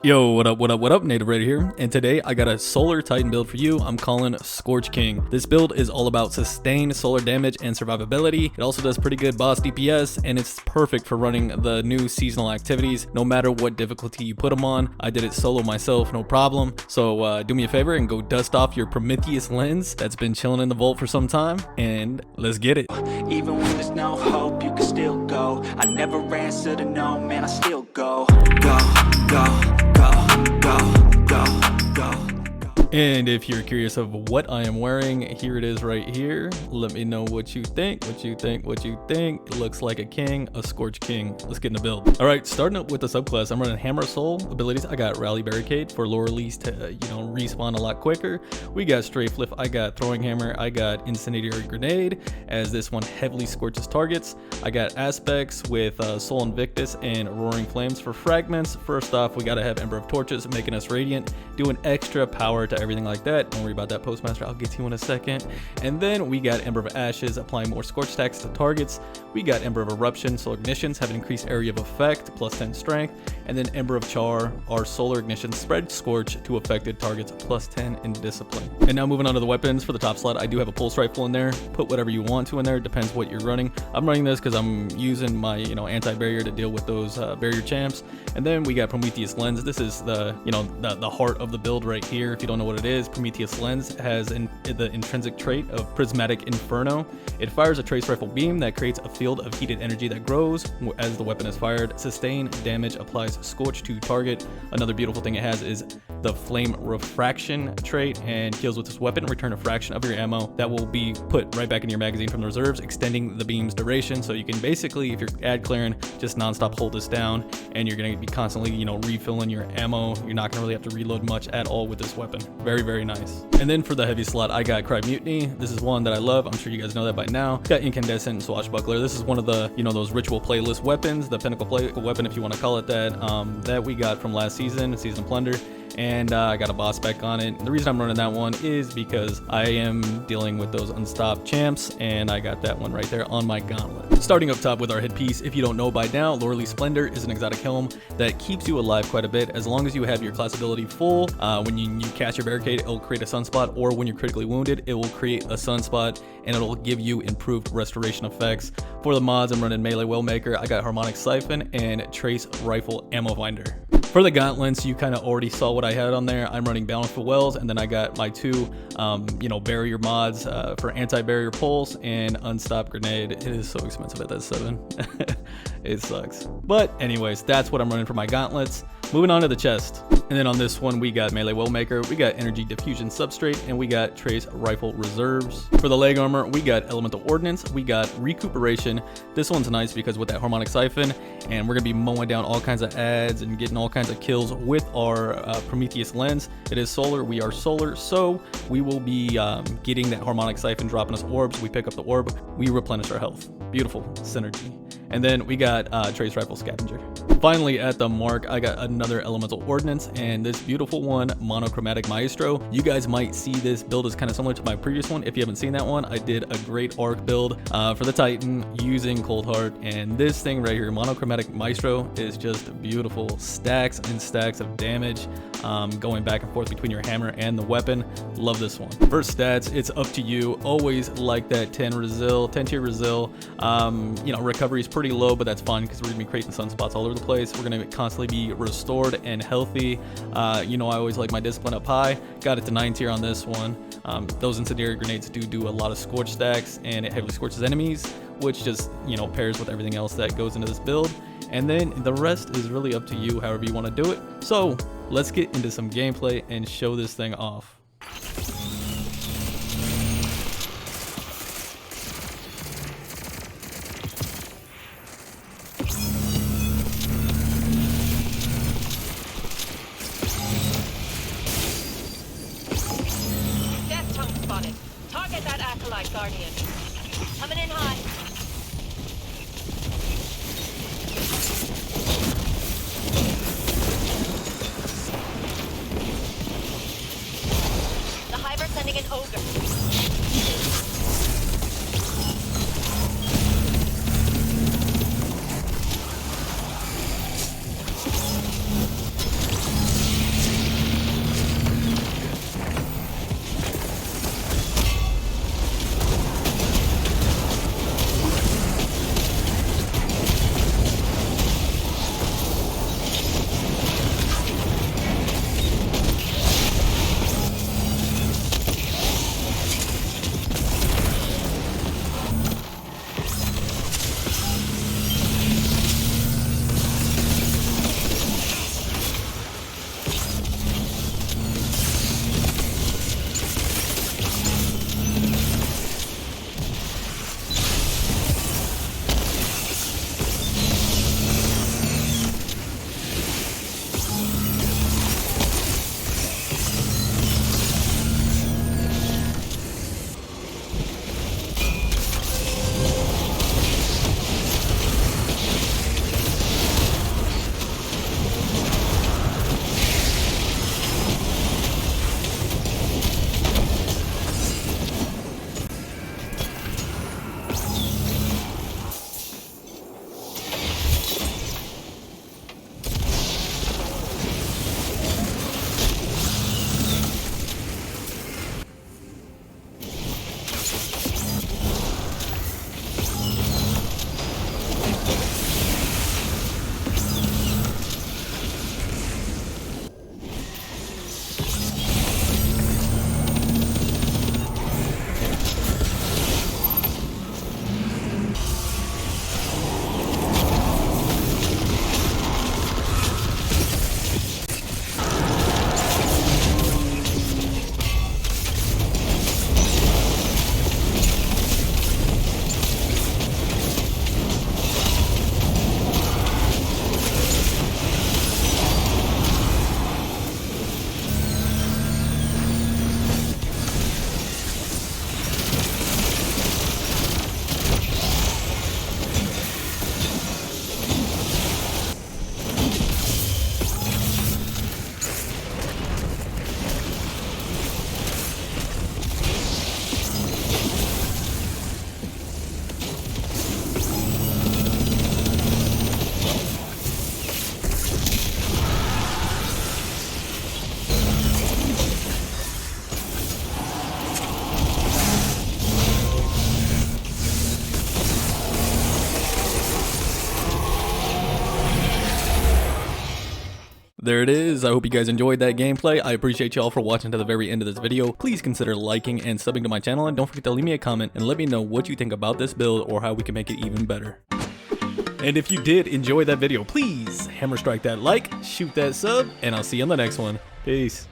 Yo, what up, what up, what up, Native Raider here, and today I got a solar Titan build for you. I'm calling Scorch King. This build is all about sustained solar damage and survivability. It also does pretty good boss DPS, and it's perfect for running the new seasonal activities, no matter what difficulty you put them on. I did it solo myself, no problem. So do me a favor and go dust off your Prometheus lens that's been chilling in the vault for some time, and let's get it. Even when there's no hope, you can still go. I never answer to no, man, I still go. Go, go. And if you're curious of what I am wearing, here it is right here. Let me know what you think, It looks like a king, a Scorch King. Let's get in the build. All right, starting up with the subclass, I'm running Hammer Soul abilities. I got Rally Barricade for lower release to, respawn a lot quicker. We got Strafe Lift, I got Throwing Hammer, I got Incendiary Grenade, as this one heavily scorches targets. I got Aspects with Soul Invictus and Roaring Flames for fragments. First off, we gotta have Ember of Torches, making us radiant, doing extra power to everything like that. Don't worry about that, Postmaster, I'll get to you in a second. And then we got Ember of Ashes, applying more scorch stacks to targets. We got Ember of Eruption, Solar Ignitions have an increased area of effect, plus 10 strength. And then Ember of Char, our Solar Ignition spread Scorch to affected targets, plus 10 in Discipline. And now moving on to the weapons. For the top slot, I do have a Pulse Rifle in there. Put whatever you want to in there, depends what you're running. I'm running this because I'm using my anti-barrier to deal with those barrier champs. And then we got Prometheus Lens. This is the heart of the build right here. If you don't know what it is, Prometheus Lens has the intrinsic trait of Prismatic Inferno. It fires a trace rifle beam that creates a field of heated energy that grows as the weapon is fired. Sustained damage applies Scorch to target. Another beautiful thing it has is the Flame Refraction trait, and kills with this weapon return a fraction of your ammo that will be put right back in your magazine from the reserves, extending the beam's duration. So you can basically, if you're ad clearing, just non-stop hold this down, and you're going to be constantly refilling your ammo. You're not going to really have to reload much at all with this weapon. Very, very nice. And then for the heavy slot, I got Cry Mutiny. This is one that I love. I'm sure you guys know that by now. Got Incandescent Swashbuckler. This is one of the those ritual playlist weapons, the pinnacle play weapon, if you want to call it that, that we got from last season of Plunder. And I got a boss spec on it. The reason I'm running that one is because I am dealing with those unstopped champs, and I got that one right there on my gauntlet. Starting up top with our headpiece, if you don't know by now, Loreley Splendor is an exotic helm that keeps you alive quite a bit as long as you have your class ability full. When you cast your barricade, it will create a sunspot, or when you're critically wounded, it will create a sunspot, and it'll give you improved restoration effects. For the mods, I'm running Melee Wellmaker. I got Harmonic Siphon and Trace Rifle Ammo Finder. For the gauntlets, you kind of already saw what I had on there. I'm running Bountiful Wells, and then I got my two, barrier mods for anti-barrier pulse and unstopped grenade. It is so expensive at that 7. It sucks. But anyways, that's what I'm running for my gauntlets. Moving on to the chest. And then on this one, we got Melee Wellmaker, we got Energy Diffusion Substrate, and we got Trace Rifle Reserves. For the leg armor, we got Elemental Ordnance, we got Recuperation. This one's nice because with that Harmonic Siphon, and we're going to be mowing down all kinds of ads and getting all kinds of kills with our Prometheus Lens. It is solar, we are solar, so we will be getting that Harmonic Siphon, dropping us orbs. We pick up the orb, we replenish our health. Beautiful synergy. And then we got Trace Rifle Scavenger. Finally, at the mark, I got another Elemental Ordnance, and this beautiful one, Monochromatic Maestro. You guys might see this build is kind of similar to my previous one. If you haven't seen that one, I did a great arc build for the Titan using Cold Heart, and this thing right here, Monochromatic Maestro, is just beautiful. Stacks and stacks of damage, going back and forth between your hammer and the weapon. Love this one. For stats, it's up to you. Always like that 10 tier Resil. Recovery is pretty low, but that's fine because we're gonna be creating sunspots all over the place. We're gonna constantly be restored and healthy. I always like my discipline up high. Got it to 9 tier on this one. Those incendiary grenades do a lot of scorch stacks, and it heavily scorches enemies, which just pairs with everything else that goes into this build. And then the rest is really up to you, however you want to do it. So let's get into some gameplay and show this thing off. Target that Acolyte Guardian. Coming in high. The Hive are sending an ogre. There it is. I hope you guys enjoyed that gameplay. I appreciate y'all for watching to the very end of this video. Please consider liking and subbing to my channel, and don't forget to leave me a comment and let me know what you think about this build or how we can make it even better. And if you did enjoy that video, please hammer strike that like, shoot that sub, and I'll see you on the next one. Peace.